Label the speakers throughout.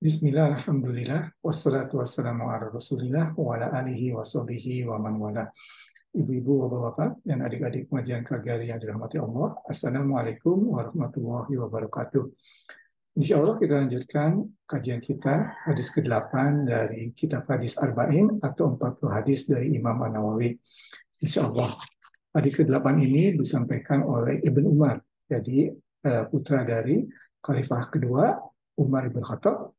Speaker 1: Bismillah, alhamdulillah, wassalatu wassalamu ala rasulillah, wa ala alihi wa sahbihi wa man wala. Ibu-ibu, bapak-bapak, dan adik-adik pengajian KGRI yang dirahmati Allah. Assalamualaikum warahmatullahi wabarakatuh. Insya Allah kita lanjutkan kajian kita hadis ke-8 dari kitab hadis Arba'in atau 40 hadis dari Imam An-Nawawi. Insya Allah hadis ke-8 ini disampaikan oleh Ibn Umar, jadi putra dari Khalifah kedua Umar ibn Khattab.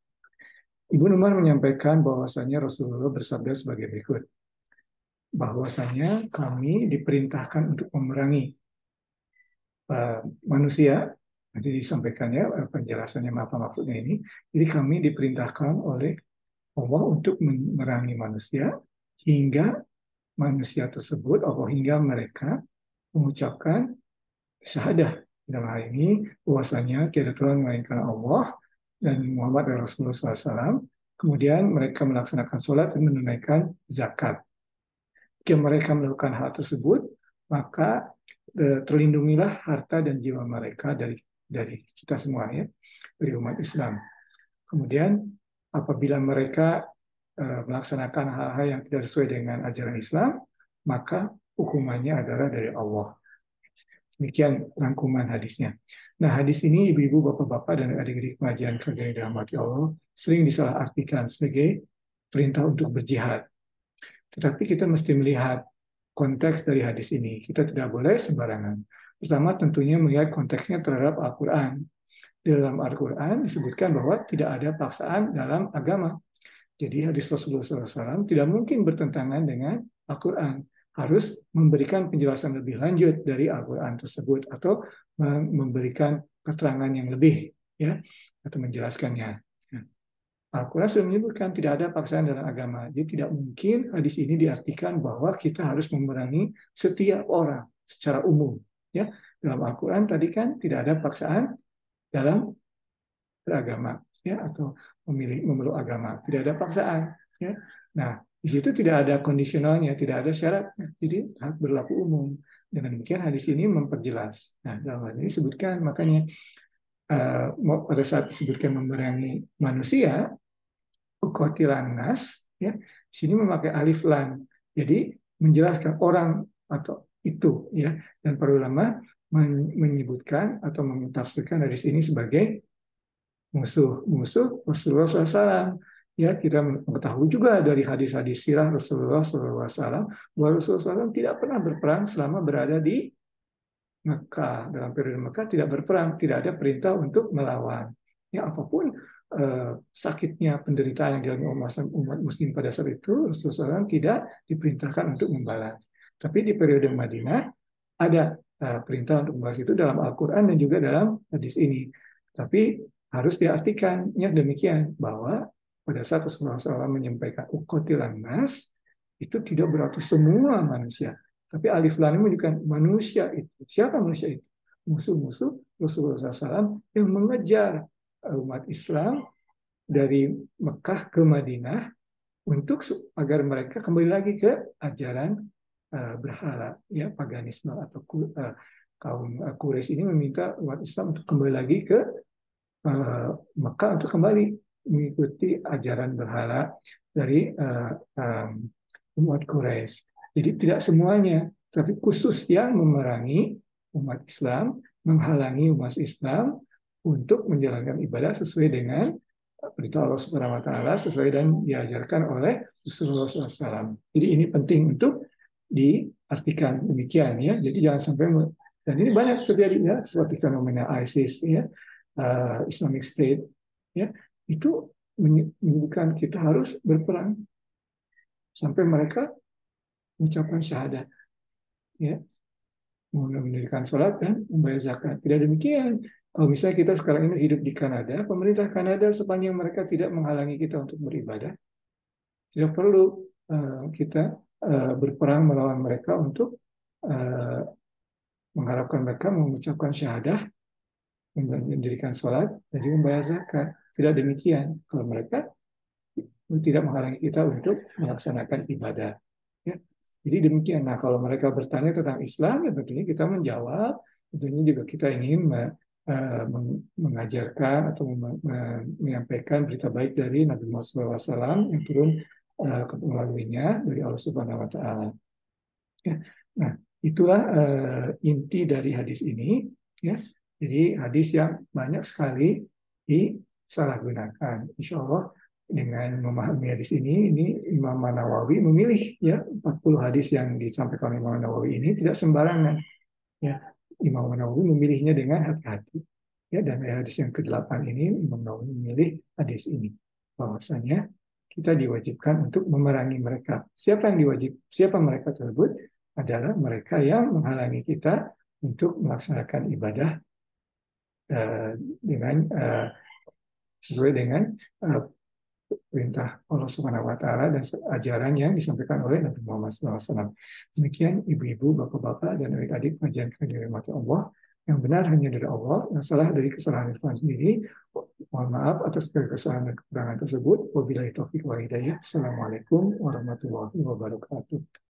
Speaker 1: Ibnu Umar menyampaikan bahwasanya Rasulullah bersabda sebagai berikut, bahwasanya kami diperintahkan untuk memerangi manusia. Nanti disampaikannya penjelasannya apa maksudnya ini. Jadi kami diperintahkan oleh Allah untuk memerangi manusia hingga manusia tersebut atau hingga mereka mengucapkan syahadah. Dalam hal ini bahwasanya tiada Tuhan melainkan Allah dan Muhammad Rasulullah SAW. Kemudian mereka melaksanakan sholat dan menunaikan zakat. Jika mereka melakukan hal tersebut, maka terlindungilah harta dan jiwa mereka dari kita semua, ya, dari umat Islam. Kemudian apabila mereka melaksanakan hal-hal yang tidak sesuai dengan ajaran Islam, maka hukumannya adalah dari Allah. Demikian rangkuman hadisnya. Nah, hadis ini ibu-ibu, bapak-bapak, dan adik-adik pengajian yang dirahmati Allah sering disalahartikan sebagai perintah untuk berjihad. Tetapi kita mesti melihat konteks dari hadis ini. Kita tidak boleh sembarangan. Pertama, tentunya melihat konteksnya terhadap Al-Quran. Di dalam Al-Quran disebutkan bahwa tidak ada paksaan dalam agama. Jadi hadis Rasulullah SAW tidak mungkin bertentangan dengan Al-Quran. Harus memberikan penjelasan lebih lanjut dari Al-Quran tersebut atau memberikan keterangan yang lebih, ya, atau menjelaskannya. Al-Quran sudah menyebutkan tidak ada paksaan dalam agama. Jadi tidak mungkin hadis ini diartikan bahwa kita harus memerangi setiap orang secara umum. Ya, dalam Al-Quran tadi kan tidak ada paksaan dalam beragama, ya, atau memeluk agama. Tidak ada paksaan. Ya. Nah, di situ tidak ada kondisionalnya, tidak ada syaratnya. Jadi berlaku umum. Dengan demikian hadis ini memperjelas. Nah, dalam hal ini disebutkan, makanya pada saat disebutkan memerangi manusia, uqatilan nas, ya, di sini memakai alif lam. Jadi menjelaskan orang atau itu, ya. Dan para ulama menyebutkan atau mentafsirkan hadis ini sebagai musuh Rasulullah SAW. Ya, kita mengetahui juga dari hadis-hadis sirah Rasulullah SAW bahwa Rasulullah SAW tidak pernah berperang selama berada di Mekah. Dalam periode Mekah tidak berperang, tidak ada perintah untuk melawan. Ya, apapun sakitnya penderitaan yang dialami umat Muslim pada saat itu, Rasulullah SAW tidak diperintahkan untuk membalas. Tapi di periode Madinah ada perintah untuk membalas itu dalam Al-Quran dan juga dalam hadis ini. Tapi harus diartikannya demikian, bahwa pada saat Rasulullah SAW menyampaikan uqatilan nas, itu tidak berarti semua manusia. Tapi alif lam menunjukkan manusia itu. Siapa manusia itu? Musuh-musuh Rasulullah SAW yang mengejar umat Islam dari Mekah ke Madinah untuk agar mereka kembali lagi ke ajaran berhala, ya, paganisme atau kaum Quraisy ini meminta umat Islam untuk kembali lagi ke Mekah untuk kembali mengikuti ajaran berhala dari umat Quraisy. Jadi tidak semuanya, tapi khusus yang memerangi umat Islam, menghalangi umat Islam untuk menjalankan ibadah sesuai dengan perintah Allah Subhanahu wa taala, sesuai dan diajarkan oleh Rasulullah SAW. Jadi ini penting untuk diartikan demikian, ya. Jadi jangan sampai, dan ini banyak terjadi, ya, seperti fenomena ISIS, ya, Islamic State, ya, itu menyebutkan kita harus berperang sampai mereka mengucapkan syahadat, ya, mendirikan sholat dan membayar zakat. Tidak demikian. Kalau misalnya kita sekarang ini hidup di Kanada, pemerintah Kanada sepanjang mereka tidak menghalangi kita untuk beribadah, tidak perlu kita berperang melawan mereka untuk mengharapkan mereka mengucapkan syahadah, mendirikan sholat, dan juga membayar zakat. Tidak demikian. Kalau mereka tidak menghalangi kita untuk melaksanakan ibadah. Ya. Jadi demikian. Nah, kalau mereka bertanya tentang Islam, ya tentunya kita menjawab. Tentunya juga kita ingin mengajarkan atau menyampaikan berita baik dari Nabi Muhammad SAW yang turun melaluinya dari Allah Subhanahu Wa Taala. Ya. Nah, itulah inti dari hadis ini. Ya. Jadi hadis yang banyak sekali disalahgunakan. Insya Allah dengan memahami hadis ini Imam Nawawi memilih ya 40 hadis yang disampaikan oleh Imam Nawawi ini tidak sembarangan. Ya, Imam Nawawi memilihnya dengan hati-hati. Ya, dan hadis yang ke-8 ini Imam Nawawi memilih hadis ini. Bahwasanya kita diwajibkan untuk memerangi mereka. Siapa mereka tersebut? Adalah mereka yang menghalangi kita untuk melaksanakan ibadah dengan sesuai dengan perintah Allah Subhanahu Wa Taala dan ajaran yang disampaikan oleh Nabi Muhammad SAW. Demikian ibu-ibu, bapak-bapak, dan adik-adik pengajian yang dirahmati Allah. Yang benar hanya dari Allah, yang salah dari kesalahan Irfan sendiri. Mohon maaf atas kesalahan dan kekurangan tersebut. Wabillahi taufiq wal hidayah. Assalamualaikum warahmatullahi wabarakatuh.